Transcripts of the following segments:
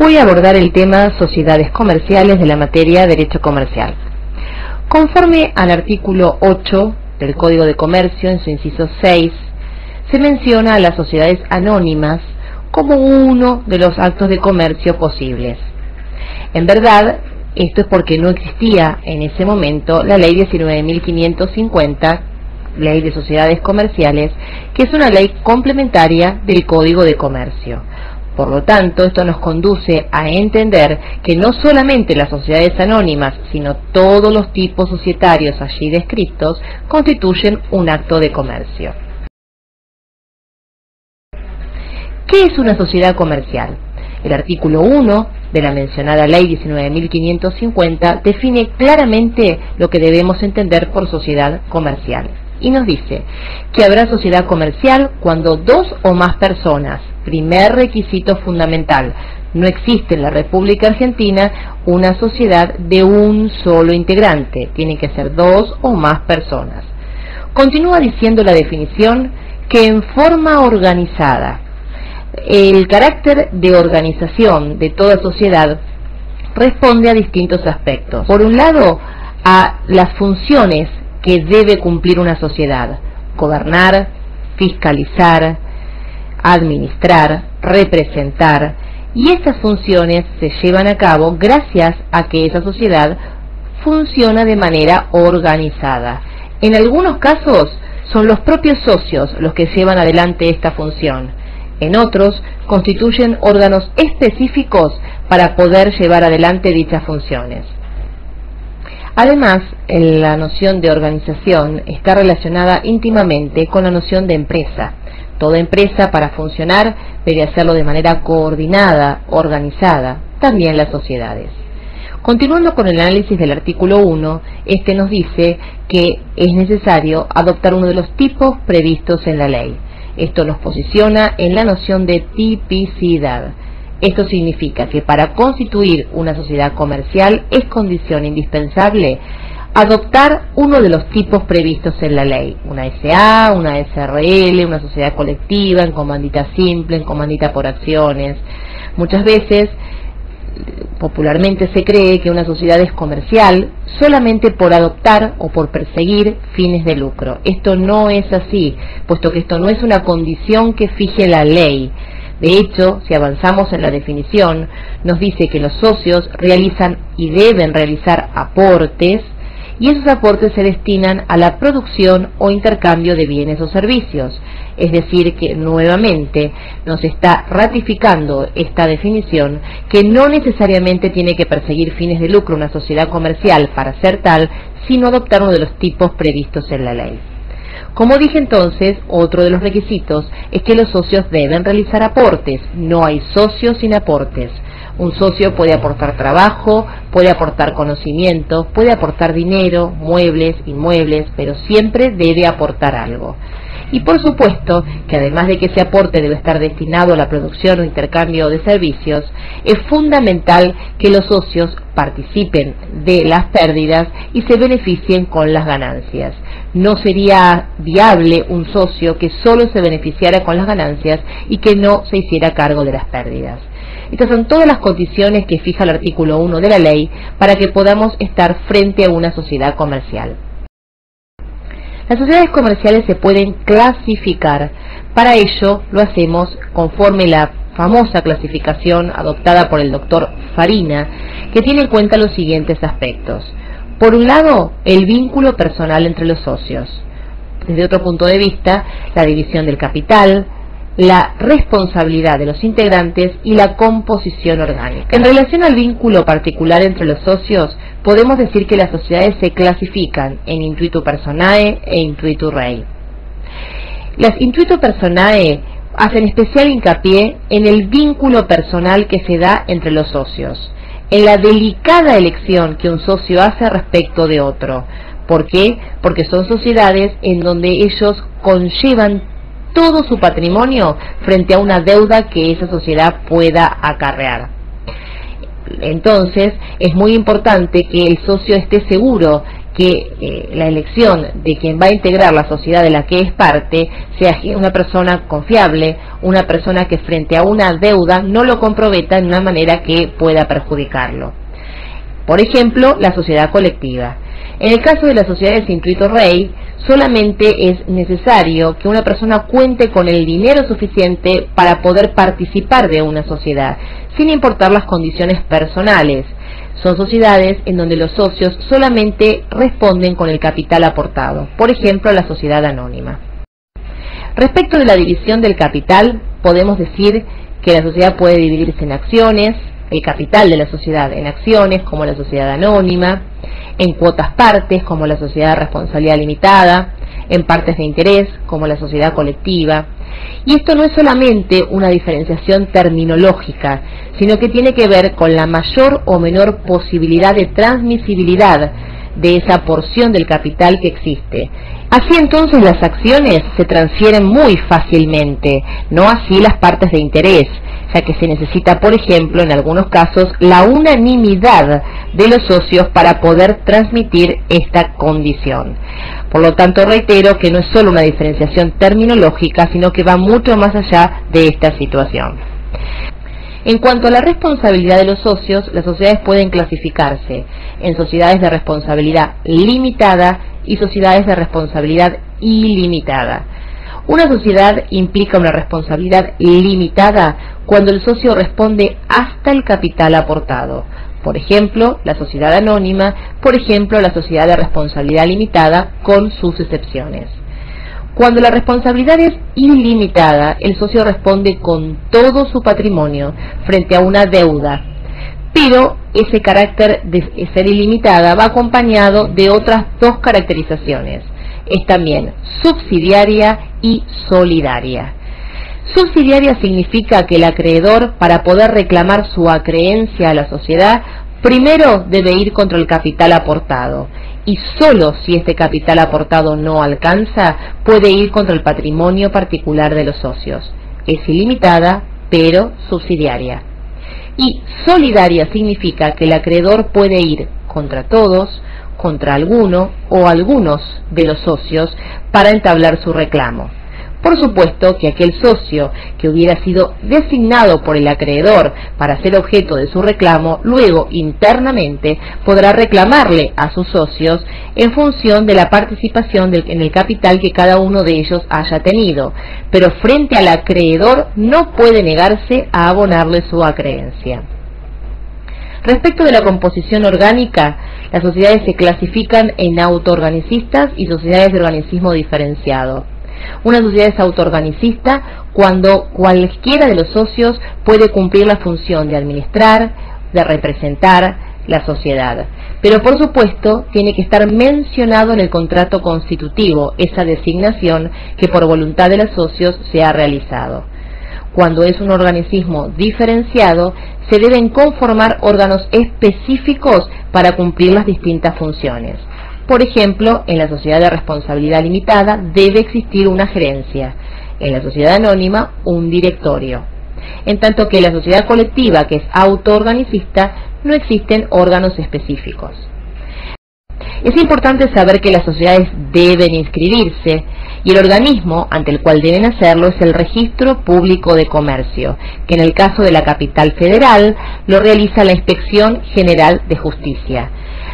Voy a abordar el tema sociedades comerciales de la materia Derecho Comercial. Conforme al artículo 8 del Código de Comercio, en su inciso 6, se menciona a las sociedades anónimas como uno de los actos de comercio posibles. En verdad, esto es porque no existía en ese momento la ley 19.550, ley de sociedades comerciales, que es una ley complementaria del Código de Comercio. Por lo tanto, esto nos conduce a entender que no solamente las sociedades anónimas, sino todos los tipos societarios allí descritos constituyen un acto de comercio. ¿Qué es una sociedad comercial? El artículo 1 de la mencionada ley 19.550 define claramente lo que debemos entender por sociedad comercial. Y nos dice que habrá sociedad comercial cuando dos o más personas, primer requisito fundamental, no existe en la República Argentina una sociedad de un solo integrante, tienen que ser dos o más personas. Continúa diciendo la definición que en forma organizada. El carácter de organización de toda sociedad responde a distintos aspectos. Por un lado, a las funciones que debe cumplir una sociedad: gobernar, fiscalizar, administrar, representar, y estas funciones se llevan a cabo gracias a que esa sociedad funciona de manera organizada. En algunos casos son los propios socios los que llevan adelante esta función. En otros constituyen órganos específicos para poder llevar adelante dichas funciones. Además, la noción de organización está relacionada íntimamente con la noción de empresa. Toda empresa, para funcionar, debe hacerlo de manera coordinada, organizada, también las sociedades. Continuando con el análisis del artículo 1, este nos dice que es necesario adoptar uno de los tipos previstos en la ley. Esto nos posiciona en la noción de tipicidad. Esto significa que para constituir una sociedad comercial es condición indispensable adoptar uno de los tipos previstos en la ley: una SA, una SRL, una sociedad colectiva, en comandita simple, en comandita por acciones. Muchas veces, popularmente se cree que una sociedad es comercial solamente por adoptar o por perseguir fines de lucro. Esto no es así, puesto que esto no es una condición que fije la ley. De hecho, si avanzamos en la definición, nos dice que los socios realizan y deben realizar aportes, y esos aportes se destinan a la producción o intercambio de bienes o servicios. Es decir, que nuevamente nos está ratificando esta definición, que no necesariamente tiene que perseguir fines de lucro una sociedad comercial para ser tal, sino adoptar uno de los tipos previstos en la ley. Como dije entonces, otro de los requisitos es que los socios deben realizar aportes. No hay socios sin aportes. Un socio puede aportar trabajo, puede aportar conocimiento, puede aportar dinero, muebles, inmuebles, pero siempre debe aportar algo. Y por supuesto que además de que ese aporte debe estar destinado a la producción o intercambio de servicios, es fundamental que los socios participen de las pérdidas y se beneficien con las ganancias. No sería viable un socio que solo se beneficiara con las ganancias y que no se hiciera cargo de las pérdidas. Estas son todas las condiciones que fija el artículo 1 de la ley para que podamos estar frente a una sociedad comercial. Las sociedades comerciales se pueden clasificar. Para ello lo hacemos conforme la famosa clasificación adoptada por el doctor Farina, que tiene en cuenta los siguientes aspectos. Por un lado, el vínculo personal entre los socios. Desde otro punto de vista, la división del capital, la responsabilidad de los integrantes y la composición orgánica. En relación al vínculo particular entre los socios, podemos decir que las sociedades se clasifican en intuitu personae e intuitu rei. Las intuitu personae hacen especial hincapié en el vínculo personal que se da entre los socios, en la delicada elección que un socio hace respecto de otro. ¿Por qué? Porque son sociedades en donde ellos conllevan todo su patrimonio frente a una deuda que esa sociedad pueda acarrear. Entonces es muy importante que el socio esté seguro que la elección de quien va a integrar la sociedad de la que es parte sea una persona confiable, una persona que frente a una deuda no lo comprometa en una manera que pueda perjudicarlo. Por ejemplo, la sociedad colectiva. En el caso de las sociedades intuito rei, solamente es necesario que una persona cuente con el dinero suficiente para poder participar de una sociedad, sin importar las condiciones personales. Son sociedades en donde los socios solamente responden con el capital aportado, por ejemplo la sociedad anónima. Respecto de la división del capital, podemos decir que la sociedad puede dividirse en acciones, el capital de la sociedad en acciones como la sociedad anónima, en cuotas partes como la sociedad de responsabilidad limitada, en partes de interés como la sociedad colectiva. Y esto no es solamente una diferenciación terminológica, sino que tiene que ver con la mayor o menor posibilidad de transmisibilidad de esa porción del capital que existe. Así entonces las acciones se transfieren muy fácilmente, no así las partes de interés, ya que se necesita, por ejemplo, en algunos casos, la unanimidad de los socios para poder transmitir esta condición. Por lo tanto, reitero que no es solo una diferenciación terminológica, sino que va mucho más allá de esta situación. En cuanto a la responsabilidad de los socios, las sociedades pueden clasificarse en sociedades de responsabilidad limitada y sociedades de responsabilidad ilimitada. Una sociedad implica una responsabilidad limitada cuando el socio responde hasta el capital aportado. Por ejemplo, la sociedad anónima, por ejemplo, la sociedad de responsabilidad limitada, con sus excepciones. Cuando la responsabilidad es ilimitada, el socio responde con todo su patrimonio frente a una deuda, pero ese carácter de ser ilimitada va acompañado de otras dos caracterizaciones. Es también subsidiaria y solidaria. Subsidiaria significa que el acreedor, para poder reclamar su acreencia a la sociedad, primero debe ir contra el capital aportado, y solo si este capital aportado no alcanza, puede ir contra el patrimonio particular de los socios. Es ilimitada, pero subsidiaria. Y solidaria significa que el acreedor puede ir contra todos, contra alguno o algunos de los socios para entablar su reclamo. Por supuesto que aquel socio que hubiera sido designado por el acreedor para ser objeto de su reclamo, luego internamente podrá reclamarle a sus socios en función de la participación en el capital que cada uno de ellos haya tenido, pero frente al acreedor no puede negarse a abonarle su acreencia. Respecto de la composición orgánica, las sociedades se clasifican en autoorganicistas y sociedades de organismo diferenciado. Una sociedad es autoorganicista cuando cualquiera de los socios puede cumplir la función de administrar, de representar la sociedad. Pero por supuesto tiene que estar mencionado en el contrato constitutivo esa designación que por voluntad de los socios se ha realizado. Cuando es un organismo diferenciado, se deben conformar órganos específicos para cumplir las distintas funciones. Por ejemplo, en la sociedad de responsabilidad limitada debe existir una gerencia, en la sociedad anónima un directorio. En tanto que en la sociedad colectiva, que es autoorganicista, no existen órganos específicos. Es importante saber que las sociedades deben inscribirse y el organismo ante el cual deben hacerlo es el Registro Público de Comercio, que en el caso de la capital federal lo realiza la Inspección General de Justicia.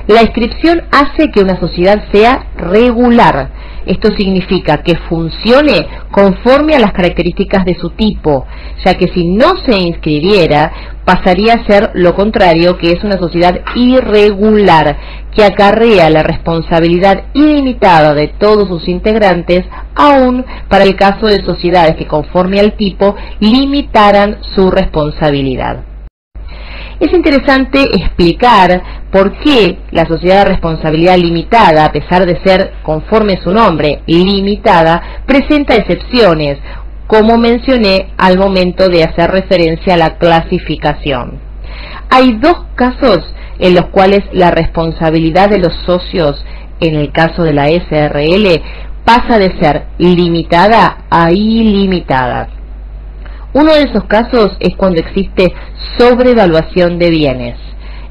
La inscripción hace que una sociedad sea regular. Esto significa que funcione conforme a las características de su tipo, ya que si no se inscribiera, pasaría a ser lo contrario, que es una sociedad irregular, que acarrea la responsabilidad ilimitada de todos sus integrantes, aun para el caso de sociedades que conforme al tipo limitaran su responsabilidad. Es interesante explicar por qué la sociedad de responsabilidad limitada, a pesar de ser, conforme su nombre, limitada, presenta excepciones, como mencioné al momento de hacer referencia a la clasificación. Hay dos casos en los cuales la responsabilidad de los socios, en el caso de la SRL, pasa de ser limitada a ilimitada. Uno de esos casos es cuando existe sobrevaluación de bienes.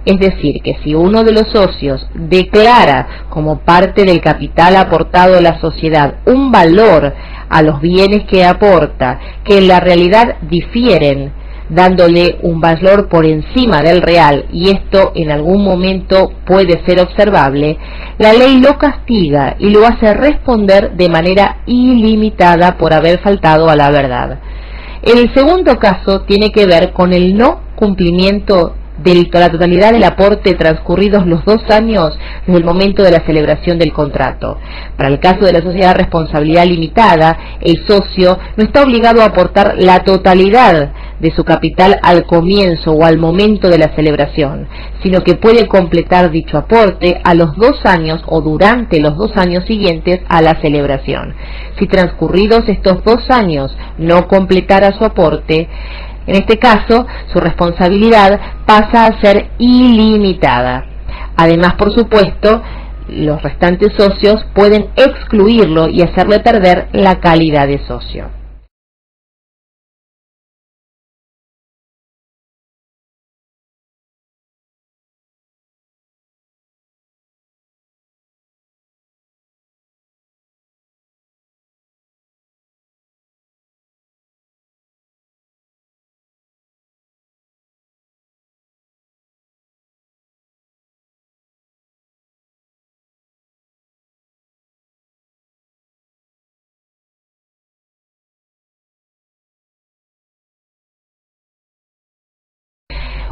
Es decir, que si uno de los socios declara como parte del capital aportado a la sociedad un valor a los bienes que aporta, que en la realidad difieren, dándole un valor por encima del real, y esto en algún momento puede ser observable, la ley lo castiga y lo hace responder de manera ilimitada por haber faltado a la verdad. El segundo caso tiene que ver con el no cumplimiento de la totalidad del aporte transcurridos los 2 años desde el momento de la celebración del contrato. Para el caso de la sociedad de responsabilidad limitada, el socio no está obligado a aportar la totalidad de su capital al comienzo o al momento de la celebración, sino que puede completar dicho aporte a los 2 años o durante los 2 años siguientes a la celebración. Si transcurridos estos 2 años no completara su aporte, en este caso, su responsabilidad pasa a ser ilimitada. Además, por supuesto, los restantes socios pueden excluirlo y hacerle perder la calidad de socio.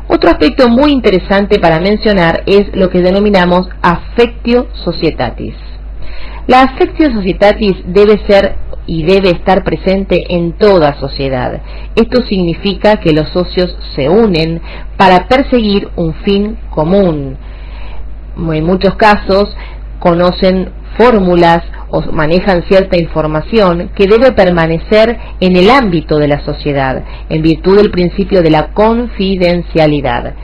Otro aspecto muy interesante para mencionar es lo que denominamos affectio societatis. La affectio societatis debe ser y debe estar presente en toda sociedad. Esto significa que los socios se unen para perseguir un fin común. En muchos casos conocen fórmulas o manejan cierta información que debe permanecer en el ámbito de la sociedad, en virtud del principio de la confidencialidad.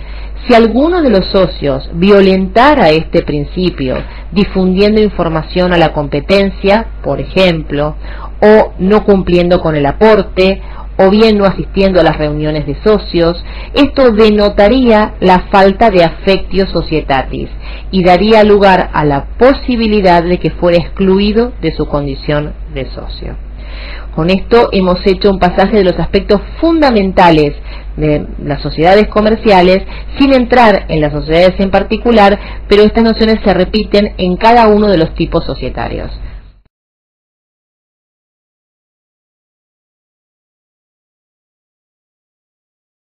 Si alguno de los socios violentara este principio, difundiendo información a la competencia, por ejemplo, o no cumpliendo con el aporte, o bien no asistiendo a las reuniones de socios, esto denotaría la falta de affectio societatis y daría lugar a la posibilidad de que fuera excluido de su condición de socio. Con esto hemos hecho un pasaje de los aspectos fundamentales de las sociedades comerciales, sin entrar en las sociedades en particular, pero estas nociones se repiten en cada uno de los tipos societarios.